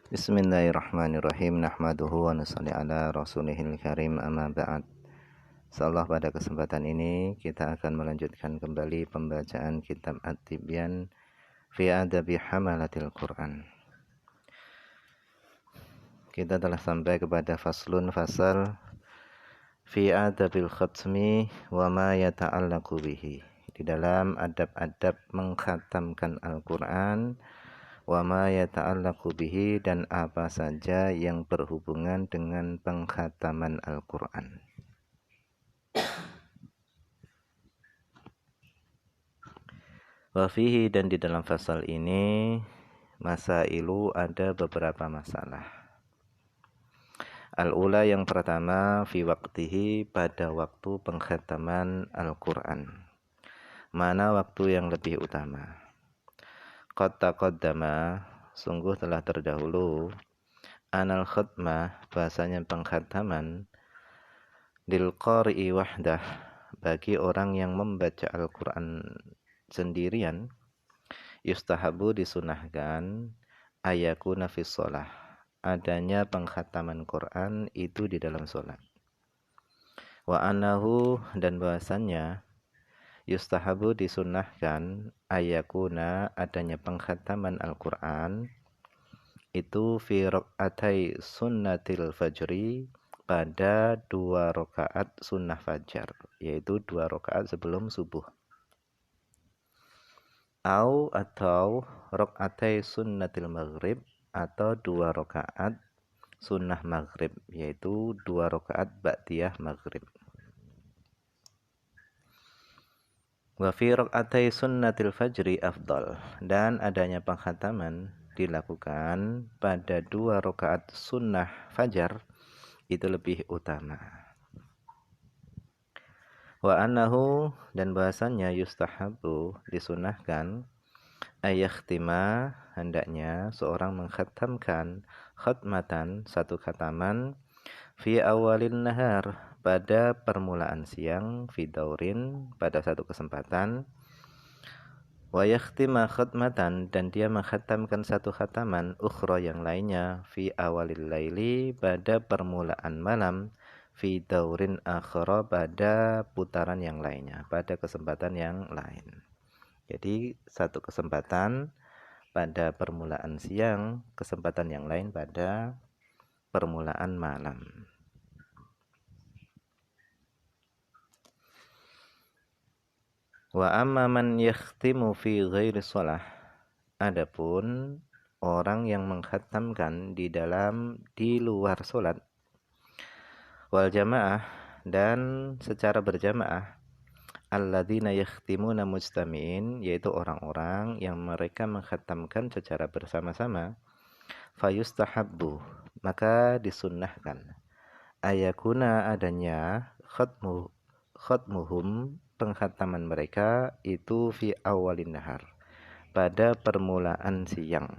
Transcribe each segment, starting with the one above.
Bismillahirrahmanirrahim. Nahmaduhu wa nusalli ala rasulihil karim, amma ba'd. Insyaallah pada kesempatan ini kita akan melanjutkan kembali pembacaan kitab At-Tibyan fi Adabi Hamalatil Quran. Kita telah sampai kepada fasal fi adabil khatmi wa ma yata'allaqu bihi. Di dalam adab-adab mengkhatamkan Al-Quran, wa ma yata'allaqu bihi, dan apa saja yang berhubungan dengan pengkhataman Al-Quran. Wa fihi, dan di dalam fasal ini masailu, ada beberapa masalah. Al-ula, yang pertama, fi waqtihi, pada waktu pengkhataman Al-Quran. Mana waktu yang lebih utama? Qad taqaddama, sungguh telah terdahulu, anal khatmah, bahasanya pengkhataman, lil qari'i wahdah, bagi orang yang membaca Al-Quran sendirian, yustahabu, disunahkan, ayakuna fis shalah, adanya pengkhataman Quran itu di dalam sholat. Wa anahu, dan bahasanya yustahabu, disunahkan, ayakuna, adanya pengkhataman Al-Quran itu fi raq'atai sunnatil fajri, pada 2 rakaat sunnah fajar, yaitu 2 rakaat sebelum subuh. Atau raq'atai sunnatil maghrib, atau 2 rakaat sunnah maghrib, yaitu 2 rakaat ba'diyah maghrib. Wa fi raq'atai sunnatil fajri afdal, dan adanya pengkhataman dilakukan pada 2 rakaat sunnah fajar itu lebih utama. Wa annahu, dan bahasanya yustahabu, disunahkan, ayakhtima, hendaknya seorang mengkhatamkan khatmatan, satu khataman, fi awalin nahar, pada permulaan siang, fi daurin, pada satu kesempatan, wa yakhtima khatmatan, dan dia mengkhatamkan satu khataman, ukhra, yang lainnya, fi awalil laili, pada permulaan malam, fi daurin akhra, pada putaran yang lainnya, pada kesempatan yang lain. Jadi satu kesempatan pada permulaan siang, kesempatan yang lain pada permulaan malam. Wa amma man yakhtimu fi ghairi shalah, adapun orang yang mengkhatamkan di luar salat, wal jamaah, dan secara berjamaah, alladzina yakhtimuna mujtami'in, yaitu orang-orang yang mereka mengkhatamkan secara bersama-sama, fayustahabbu, maka disunnahkan, ayakuna, adanya khatmuhum, pengkhataman mereka itu fi awalin nahar, pada permulaan siang,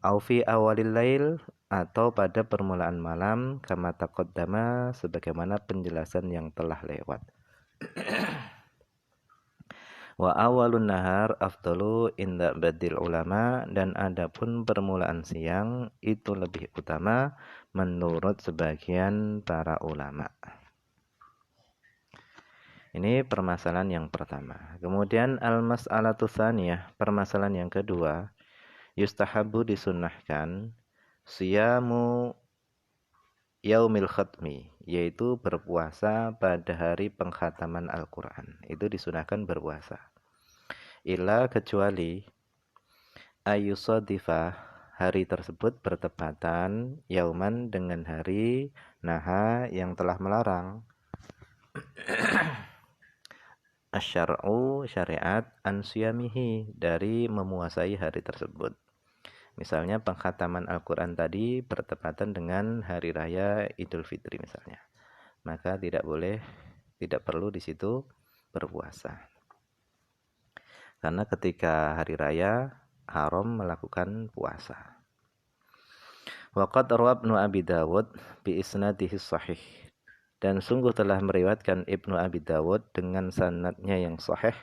au fi awalil lail, atau pada permulaan malam, kama taqaddama, sebagaimana penjelasan yang telah lewat. Wa awalun nahar afdalu inda badil ulama, dan adapun permulaan siang itu lebih utama menurut sebagian para ulama. Ini permasalahan yang pertama. Kemudian al-mas'alatu tsaniyah, permasalahan yang kedua, yustahabu, disunnahkan, siyamu yaumil khatmi, yaitu berpuasa pada hari pengkhataman Al-Quran. Itu disunahkan berpuasa. Illa, kecuali, ayusadifa, hari tersebut bertepatan, yauman, dengan hari, naha, yang telah melarang, asyar'u, syariat, ansiyamihi, dari memuasai hari tersebut. Misalnya pengkhataman Al-Quran tadi bertepatan dengan hari raya Idul Fitri misalnya, maka tidak perlu di situ berpuasa. Karena ketika hari raya haram melakukan puasa. Waqad rawa Ibnu Abi Dawud bi isnadihi shahih, dan sungguh telah meriwayatkan Ibnu Abi Dawud dengan sanadnya yang sahih,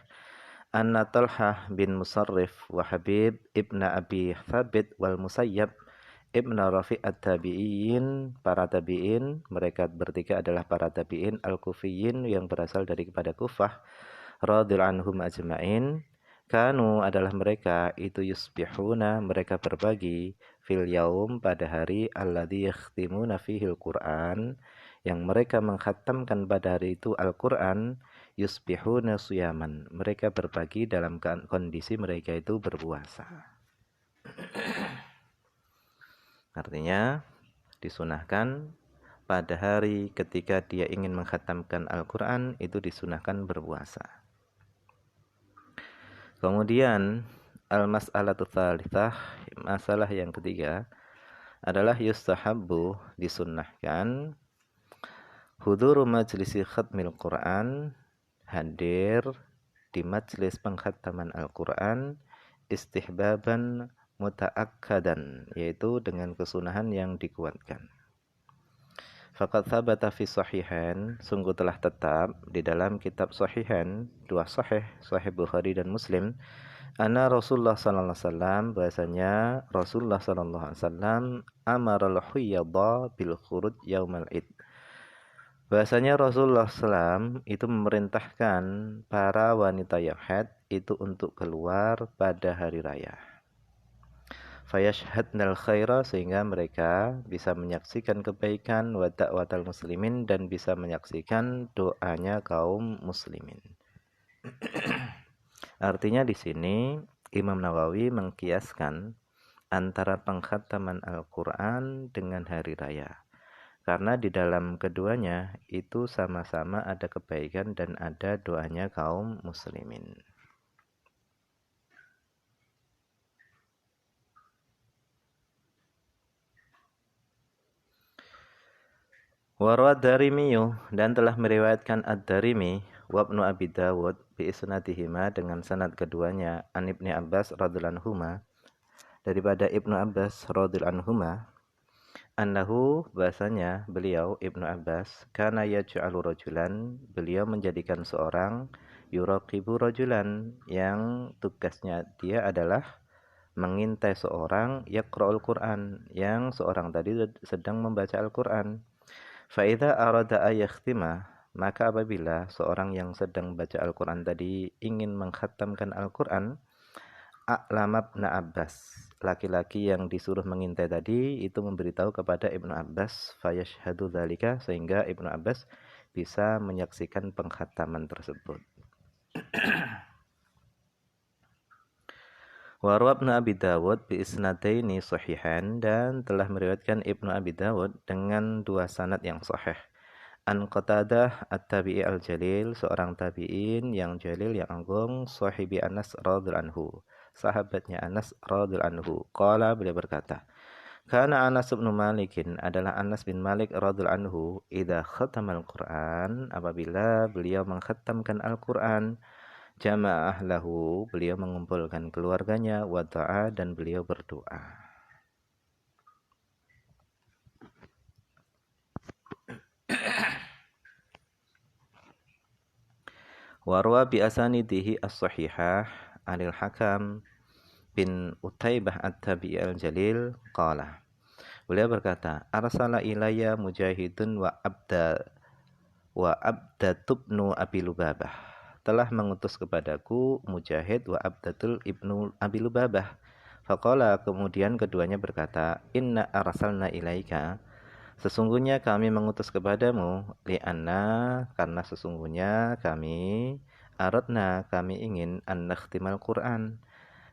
anna Talhah bin Musarrif wa Habib ibn Abi Thabit wal Musayyab Ibn Rafi' at-tabi'in, para tabi'in, mereka bertiga adalah para tabi'in al-kufiyin yang berasal dari kepada Kufah, radhiyallahu anhum ajma'in. Kanu adalah mereka itu yusbihuna, mereka berbagi fil yaum pada hari alladzi yakhtimuna fihil Qur'an, yang mereka mengkhatamkan pada hari itu Al-Qur'an, yusbihuna suyaman, mereka berbagi dalam kondisi mereka itu berpuasa. Artinya disunahkan pada hari ketika dia ingin mengkhatamkan Al-Qur'an itu disunahkan berpuasa. Kemudian al-mas'alatu tsalitsah, masalah yang ketiga adalah yustahabbu, disunnahkan huduru majlisi khatmil Qur'an, hadir di majlis pengkhataman Al-Qur'an, istihbaban muta'akkadan, yaitu dengan kesunahan yang dikuatkan. Faqad thabata fi sahihain, sungguh telah tetap di dalam kitab sahihain, dua sahih, sahih Bukhari dan Muslim, anna Rasulullah sallallahu alaihi wasallam, bahasanya Rasulullah sallallahu alaihi wasallam amaral huyyadha bil khuruj yaumal id. Bahasanya Rasulullah SAW itu memerintahkan para wanita yang haid itu untuk keluar pada hari raya. Fayashhadnal khaira, sehingga mereka bisa menyaksikan kebaikan, wa da'watal muslimin, dan bisa menyaksikan doanya kaum muslimin. Artinya di sini Imam Nawawi mengkiaskan antara pengkhataman Al-Qur'an dengan hari raya. Karena di dalam keduanya itu sama-sama ada kebaikan dan ada doanya kaum muslimin. Warwad Darimiyu, dan telah meriwayatkan Ad-Darimi wa Ibnu Abi Dawud bi isnadihima, dengan sanad keduanya, an Ibnu Abbas radhiyallahu anhuma, daripada Ibnu Abbas radhiyallahu anhuma, annahu, bahasanya beliau Ibnu Abbas, kana yaj'alu rajulan, beliau menjadikan seorang, yuraqibu rajulan, yang tugasnya dia adalah mengintai seorang, yaqra'ul Qur'an, yang seorang tadi sedang membaca Al-Qur'an. Fa idza arada ayakhtima, maka apabila seorang yang sedang baca Al-Qur'an tadi ingin mengkhatamkan Al-Qur'an, a'lam Ibnu Abbas, laki-laki yang disuruh mengintai tadi itu memberitahu kepada Ibnu Abbas, fayashhadu dzalika, sehingga Ibnu Abbas bisa menyaksikan pengkhataman tersebut. Warwa Ibnu Abi Dawud bi isnadaini sahihan, dan telah meriwayatkan Ibnu Abi Dawud dengan dua sanad yang sahih. An Qatadah at-tabi'i al-jalil, seorang tabi'in yang jalil yang agung, sahibi Anas radhiyallahu anhu, sahabatnya Anas radhiyallahu anhu. Qala, beliau berkata, kana Anas bin Malik, adalah Anas bin Malik radhiyallahu anhu, idza khatamal Qur'an, apabila beliau mengkhatamkan Al-Qur'an, jama'ah lahu, beliau mengumpulkan keluarganya, wa ta'a, dan beliau berdoa. Warwa bi asanidihi as-sahihah anil Hakam bin Utaibah at-Tabi'i al-Jalil qala, beliau berkata, arsala ilayya Mujahidun wa Abdatubnu Abi Lubabah, telah mengutus kepadaku Mujahid wa Abdatul ibnu Abi Lubabah. Faqala, kemudian keduanya berkata, inna arsalna ilaika, sesungguhnya kami mengutus kepadamu, li'anna, karena sesungguhnya kami, aradna, kami ingin, an nakhtimal Qur'an,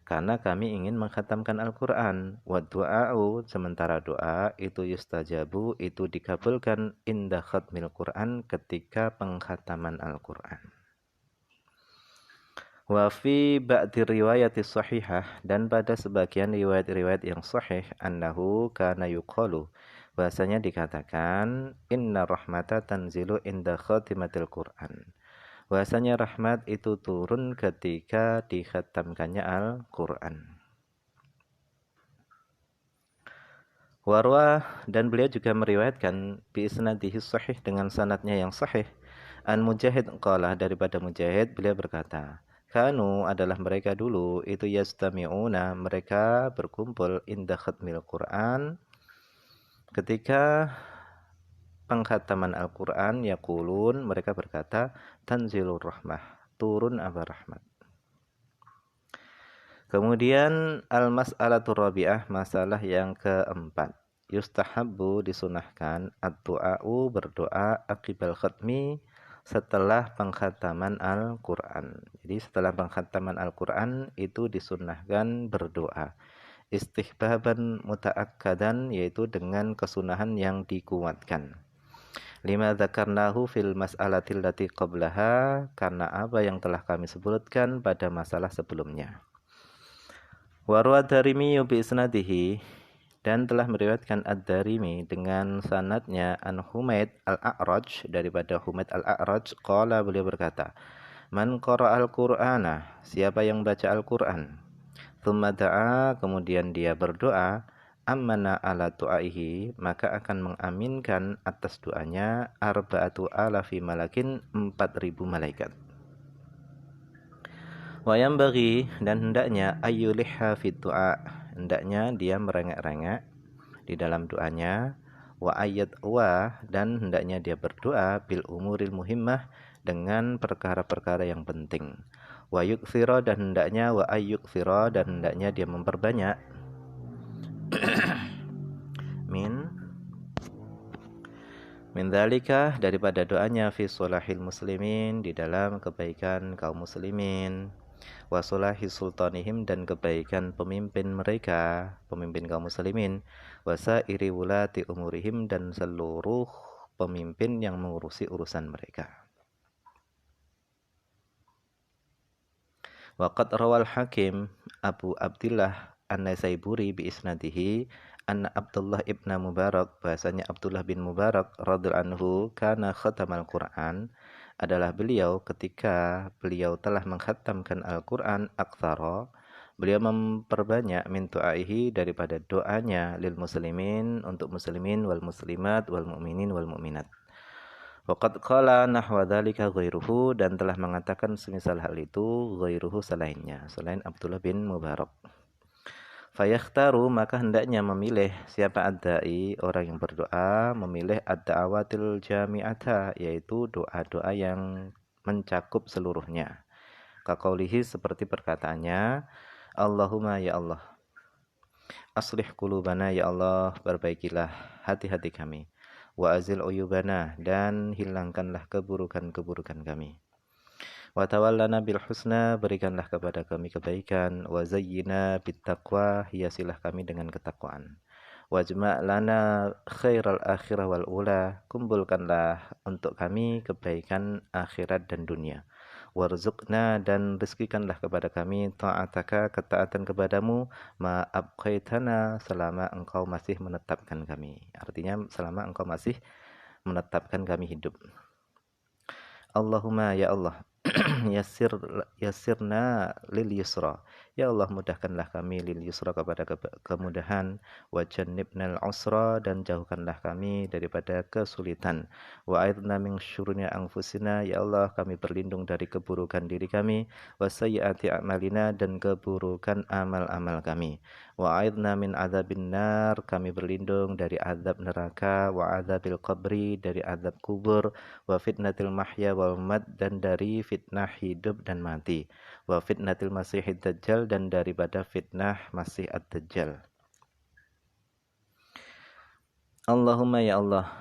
karena kami ingin mengkhatamkan Al-Qur'an, wa du'a'u, sementara doa itu yustajabu, itu dikabulkan, inda khatmil Qur'an, ketika pengkhataman Al-Qur'an. Wa fi ba'di riwayati sahihah, dan pada sebagian riwayat-riwayat yang sahih, annahu kana yuqalu, bahasanya dikatakan, inna rahmata tanzilu inda khatimatil Qur'an, bahasanya rahmat itu turun ketika dikhatamkannya Al-Qur'an. Warwa, dan beliau juga meriwayatkan bi isnadihi sahih, dengan sanadnya yang sahih, an Mujahid qala, daripada Mujahid beliau berkata, kanu adalah mereka dulu itu yastami'una, mereka berkumpul inda khatmil Quran ketika pengkhataman Al-Quran, yaqulun, mereka berkata tanzilur rahmah, turun apa rahmat. Kemudian al-mas'alatur rabi'ah, masalah yang keempat, yustahabbu, disunahkan, ad-du'a'u, berdoa, aqibal khatmi, setelah pengkhataman Al-Quran. Jadi setelah pengkhataman Al-Quran itu disunahkan berdoa. Istihbaban muta'akkadan, yaitu dengan kesunahan yang dikuatkan. Lima dzakarnahu fil mas'alatil lati qablaha, karena apa yang telah kami sebutkan pada masalah sebelumnya. Wa Ad-Darimi bi isnadihi, dan telah meriwayatkan Ad-Darimi dengan sanadnya an Humaid al-A'raj, daripada Humaid al-A'raj, qala, beliau berkata, man qara'al Qur'ana, siapa yang baca Al-Qur'an, tsumma da'a, kemudian dia berdoa, amana ala du'aihi, maka akan mengaminkan atas doanya arba'atu alafi malakin, 4.000 malaikat. Wa yanbaghi, dan hendaknya ayyulihha fid du'a, hendaknya dia merengek-rengek di dalam doanya, wa ayat wa, dan hendaknya dia berdoa bil umuril muhimmah, dengan perkara-perkara yang penting. Wa yukthira, dan hendaknya wa ayyukthira, dan hendaknya dia memperbanyak min dzalika, daripada doanya, fi sholahil muslimin, di dalam kebaikan kaum muslimin, wa sholahi sultanihim, dan kebaikan pemimpin mereka, pemimpin kaum muslimin, wa sairi wulati umurihim, dan seluruh pemimpin yang mengurusi urusan mereka. Wa qad rawal Hakim Abu Abdillah An-Nasaiburi bi isnadihi anna Abdullah ibn Mubarak, bahasanya Abdullah bin Mubarak radhiyallahu anhu, kana khatamal Quran, adalah beliau ketika beliau telah mengkhatamkan Al-Quran, aktsara, beliau memperbanyak min du'aihi, daripada doanya, lil muslimin, untuk muslimin, wal muslimat, wal mu'minin, wal mu'minat. Waqad qala nahwa dzalika ghairuhu, dan telah mengatakan semisal hal itu ghairuhu, selainnya, selain Abdullah bin Mubarak. Fayakhtaru, maka hendaknya memilih siapa ad-da'i, orang yang berdoa, memilih ad-da'awatil jami'ata, yaitu doa-doa yang mencakup seluruhnya. Kaqaulihi, seperti perkataannya, Allahumma, ya Allah, aslih qulubana, ya Allah, perbaikilah hati-hati kami, wa azil uyubana, dan hilangkanlah keburukan-keburukan kami, wa tawallana bil husna, berikanlah kepada kami kebaikan, wa zayyina bit taqwa, hiasilah kami dengan ketakwaan, wa jma' lana khairal akhirah wal ula, kumpulkanlah untuk kami kebaikan akhirat dan dunia, warzuqna, dan rizkikanlah kepada kami ta'ataka, ketaatan kepadamu, ma abqaitana, selama engkau masih menetapkan kami, artinya selama engkau masih menetapkan kami hidup. Allahumma, ya Allah, yassirna lil yusra, ya Allah, mudahkanlah kami lil yusra, kepada kemudahan, wa jannibnal usra, dan jauhkanlah kami daripada kesulitan, wa aidna min syururi anfusina, ya Allah, kami berlindung dari keburukan diri kami, wa sayyiati a'malina, dan keburukan amal-amal kami, wa aidna min adzabin nar, kami berlindung dari azab neraka, wa adzabil qabri, dari azab kubur, wa fitnatil mahya wal mat, dan dari fitnah hidup dan mati, wa fitnatil masihid dajjal, dan daripada fitnah masih ad-dajjal. Allahumma, ya Allah,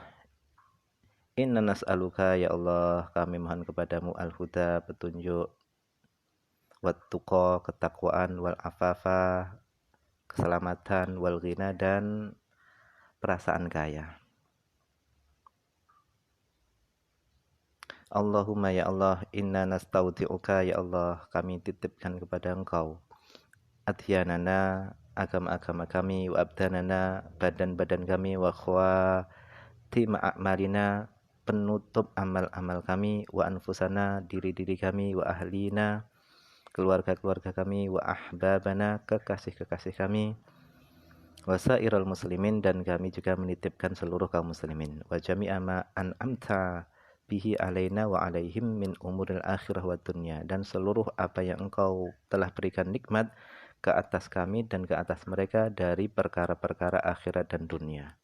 inna nas'aluka, ya Allah, kami mohon kepadamu, al-huda, petunjuk, wat tuqa, ketakwaan, wal afafa, keselamatan, wal ghina, dan perasaan kaya. Allahumma, ya Allah, inna nastaudi'uka, ya Allah, kami titipkan kepada engkau, adhyanana, agama-agama kami, wa abdanana, badan-badan kami, wa khawatima a'malina, penutup amal-amal kami, wa anfusana, diri-diri kami, wa ahlina, keluarga-keluarga kami, wa ahbabana, kekasih-kekasih kami, wa sa'iral muslimin, dan kami juga menitipkan seluruh kaum muslimin, wa jami'a ma an'amta bihi alaina wa alaihim min umuril akhirah wa dunya, dan seluruh apa yang engkau telah berikan nikmat ke atas kami dan ke atas mereka dari perkara-perkara akhirat dan dunia.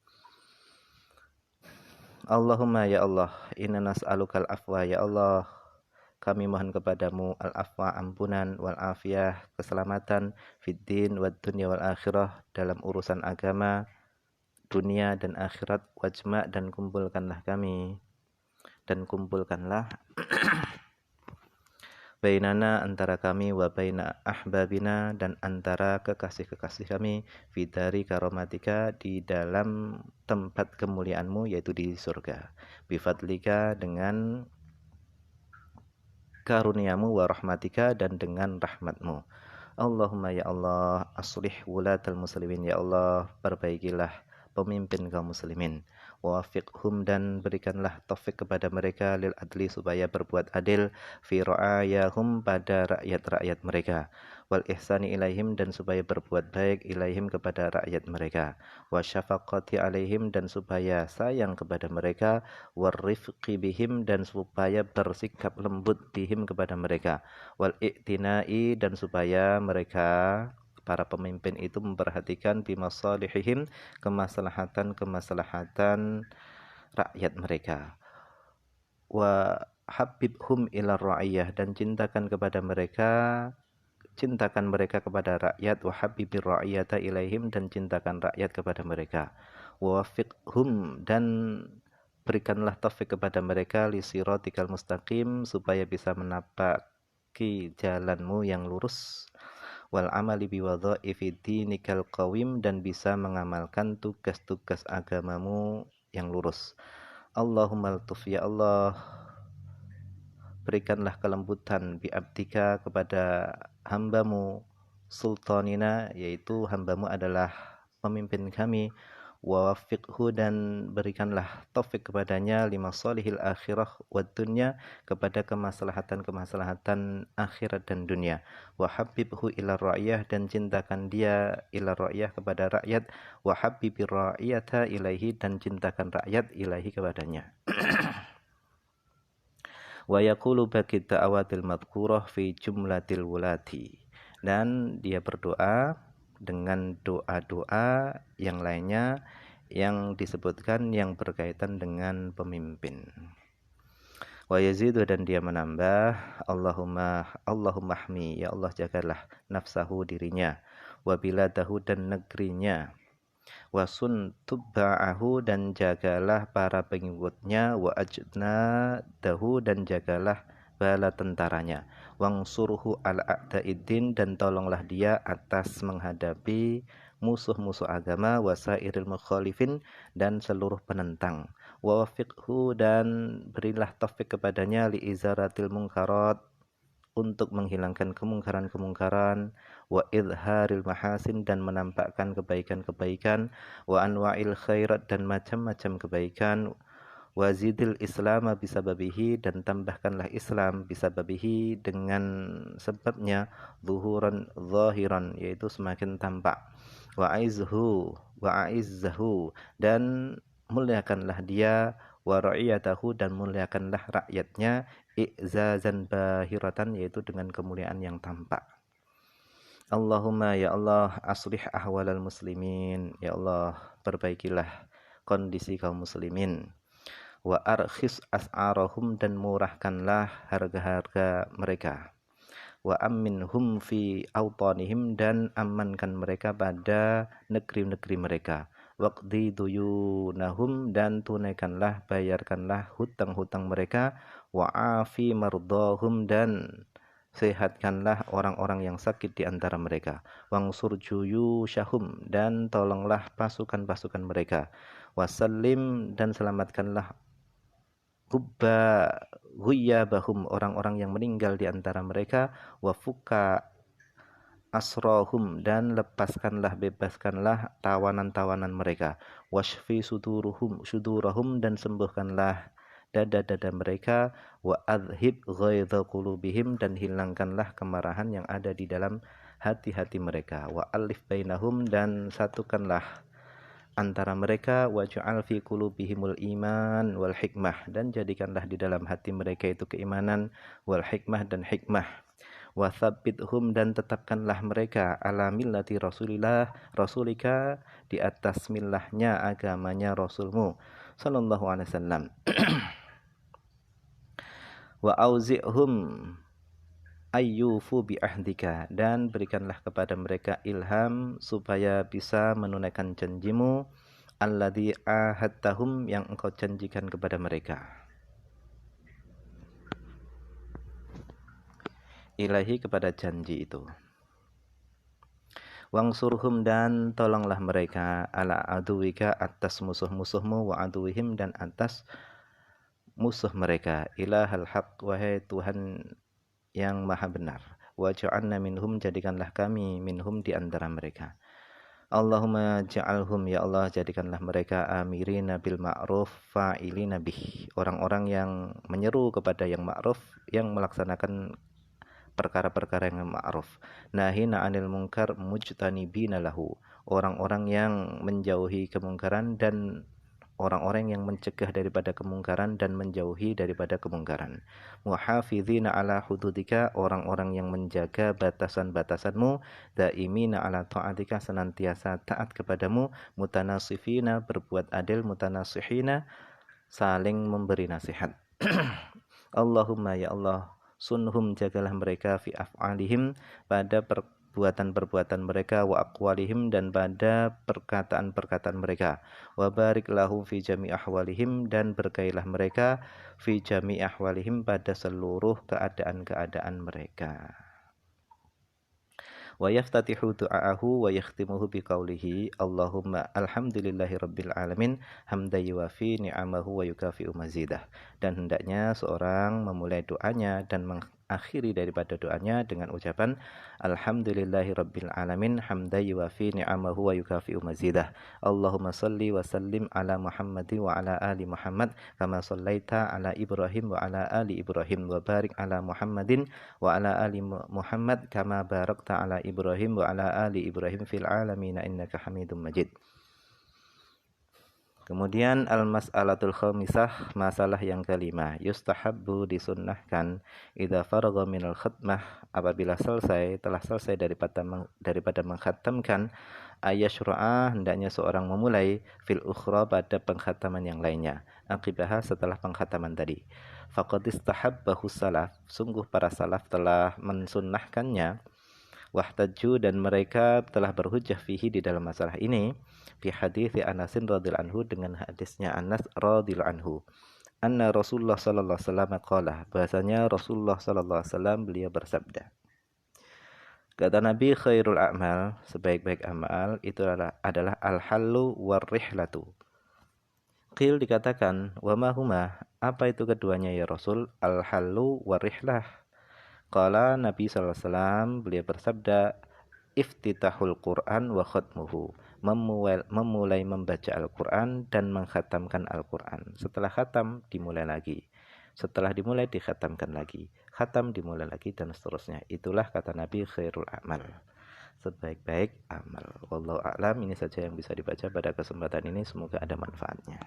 Allahumma ya Allah, inna nas'alukal afwa, ya Allah kami mohon kepadamu al-afwa, ampunan, wal afiyah, keselamatan, fid din wad dunya wal akhirah, dalam urusan agama, dunia dan akhirat. Wajma', dan kumpulkanlah kami, dan kumpulkanlah bainana, antara kami, wa baina ahbabina, dan antara kekasih-kekasih kami, fidari karomatika, di dalam tempat kemuliaanmu, yaitu di surga, bifadlika, dengan karuniamu, wa rahmatika, dan dengan rahmatmu. Allahumma ya Allah, aslih wulatal muslimin, ya Allah perbaikilah pemimpin kaum muslimin, wafiqhum, dan berikanlah taufik kepada mereka, lil adli, supaya berbuat adil, fi ra'ayahum, pada rakyat-rakyat mereka, wal ihsani ilaihim, dan supaya berbuat baik, ilaihim, kepada rakyat mereka, wa syafaqati alaihim, dan supaya sayang kepada mereka, warifqi bihim, dan supaya bersikap lembut bihim, kepada mereka, wal i'tinai, dan supaya mereka para pemimpin itu memperhatikan bimasalihihim, kemaslahatan rakyat mereka, wa habibhum ila ra'iyah, dan cintakan mereka kepada rakyat, wa habibir ra'iyata ilaihim, dan cintakan rakyat kepada mereka, wa wafiqhum, dan berikanlah taufik kepada mereka, li siratikal mustaqim, supaya bisa menapaki jalanmu yang lurus, wal amali biwadha'ifi dinikal qawim, dan bisa mengamalkan tugas-tugas agamamu yang lurus. Allahumma altuf, ya Allah berikanlah kelembutan, bi'abdika, kepada hambamu, sultanina, yaitu hambamu adalah pemimpin kami, wa wafiqhu, dan berikanlah taufik kepadanya, lima salihil akhirah wa dunya, kepada kemaslahatan akhirat dan dunia, wa habibhu ila ra'iyah, dan cintakan dia, ila ra'iyah, kepada rakyat, wa habibir ra'iyata ilaihi, dan cintakan rakyat ilaihi, kepadanya. Wa yaqulu baqi da'awatil madhkurah fi jumlatil wulati, dan dia berdoa dengan doa-doa yang lainnya yang disebutkan yang berkaitan dengan pemimpin. Wa yazidu, dan dia menambah, Allahumma ahmi, ya Allah jagalah nafsahu, dirinya, wa biladahu, dan negerinya, wa sun tubba'ahu, dan jagalah para pengikutnya, wa ajnadahu, dan jagalah bala tentaranya, wangsurhu ala a'da'iddin, dan tolonglah dia atas menghadapi musuh-musuh agama, wasairil mukhalifin, dan seluruh penentang, wa wafiqhu, dan berilah taufik kepadanya, li izaratil munkarat, untuk menghilangkan kemungkaran-kemungkaran, wa idharil mahasin, dan menampakkan kebaikan-kebaikan, wa anwa'il khairat, dan macam-macam kebaikan, wazidil islam bisababihi, dan tambahkanlah Islam, bisababihi, dengan sebabnya, zuhuran zahiran, yaitu semakin tampak, wa aizzahu, dan muliakanlah dia, wa ra'iyatahu, dan muliakanlah rakyatnya, i'zazan bahiratan, yaitu dengan kemuliaan yang tampak. Allahumma ya Allah, aslih ahwalal muslimin, ya Allah perbaikilah kondisi kaum muslimin, wa arkhis as'arahum, dan murahkanlah harga-harga mereka, wa aminhum fi awtanihim, dan amankan mereka pada negeri-negeri mereka, waqdi duyunahum, dan tunaikanlah, bayarkanlah hutang-hutang mereka, wa afi mardahum, dan sehatkanlah orang-orang yang sakit di antara mereka, wangsur juyushahum, dan tolonglah pasukan-pasukan mereka, wasallim, dan selamatkanlah ghuyyabahum, orang-orang yang meninggal di antara mereka, wa fuka asrohum, dan bebaskanlah tawanan-tawanan mereka, washfi sudurahum, dan sembuhkanlah dada-dada mereka, wa adhib ghaidha qulubihim, dan hilangkanlah kemarahan yang ada di dalam hati-hati mereka, wa alif bainahum, dan satukanlah antara mereka, waj'al fi qulubihimul iman wal hikmah, dan jadikanlah di dalam hati mereka itu keimanan, wal hikmah dan hikmah. Wa tsabbithum, dan tetapkanlah mereka ala millati rasulika, di atas millahnya agamanya rasulmu sallallahu alaihi wasallam. Wa auzi'hum ayyufu bi ahdika, dan berikanlah kepada mereka ilham supaya bisa menunaikan janjimu, alladzi ahadtahum, yang engkau janjikan kepada mereka. Ilahi, kepada janji itu. Wangsurhum, dan tolonglah mereka, ala aduwika, atas musuh-musuhmu, wa aduwihim, dan atas musuh mereka. Ilahal haq, wahai Tuhan yang maha benar. Waj'alna minhum, jadikanlah kami minhum, di antara mereka. Allahumma ja'alhum, ya Allah jadikanlah mereka amirina bil ma'ruf fa'ilina bih, orang-orang yang menyeru kepada yang ma'ruf, yang melaksanakan perkara-perkara yang ma'ruf. Nahina 'anil munkar mujtanibina lahu, orang-orang yang menjauhi kemungkaran dan orang-orang yang mencegah daripada kemungkaran dan menjauhi daripada kemungkaran. Muhafizina ala hududika, orang-orang yang menjaga batasan-batasanmu. Daimina ala ta'atika, senantiasa taat kepadamu. Mutanasifina, berbuat adil. Mutanasihina, saling memberi nasihat. Allahumma, ya Allah, sunhum, jagalah mereka, fi af'alihim, pada perbuatan-perbuatan mereka, wa aqwalihim, dan pada perkataan-perkataan mereka, wa barik lahum fi jami' ahwalihim, dan berkailah mereka fi jami' ahwalihim, pada seluruh keadaan-keadaan mereka. Wa yaftatihu du'aahu wa yakhtimuhu biqaulihi Allahumma alhamdulillahi rabbil alamin hamdan yuwafi ni'amahu wa yukafi'u mazidah. Dan hendaknya seorang memulai doanya dan mengakhiri daripada doanya dengan ucapan alhamdulillahi rabbil alamin hamdan yuwafi ni'amahu wa yukafi'u mazidah. Allahumma salli wa sallim ala Muhammadin wa ala ali Muhammad kama sallaita ala Ibrahim wa ala ali Ibrahim, wa barik ala Muhammadin wa ala ali Muhammad kama barakta ala Ibrahim wa ala ali Ibrahim fil alamin innaka Hamidum Majid. Kemudian al-mas'alatul khamisah, masalah yang kelima, yustahabbu, disunnahkan, idza faragha minal khatmah, apabila telah selesai daripada mengkhatamkan, ayasyra'a, hendaknya seorang memulai, fil ukhra, pada penghataman yang lainnya, aqibah, setelah penghataman tadi. Faqad istahabbahu salaf, sungguh para salaf telah mensunnahkannya. Wahtaju, dan mereka telah berhujjah fihi, di dalam masalah ini, fi hadits Anasin radhiyallahu anhu, dengan hadisnya Anas radhiyallahu anhu, anna Rasulullah sallallahu alaihi wasallam qala, bahasanya Rasulullah sallallahu alaihi wasallam beliau bersabda, kata Nabi, khairul a'mal, sebaik-baik amal itu adalah al-hallu war-rihlatu. Qil, dikatakan, wa ma huma, apa itu keduanya ya Rasul? Al-hallu war-rihlah. Qala, Nabi sallallahu alaihi wasallam beliau bersabda, iftitahul Qur'an wa khatmuhu, memulai membaca Al-Qur'an dan mengkhatamkan Al-Qur'an. Setelah khatam dimulai lagi. Setelah dimulai dikhatamkan lagi. Khatam dimulai lagi, dan seterusnya. Itulah kata Nabi khairul amal, sebaik-baik amal. Wallahu a'lam. Ini saja yang bisa dibaca pada kesempatan ini, semoga ada manfaatnya.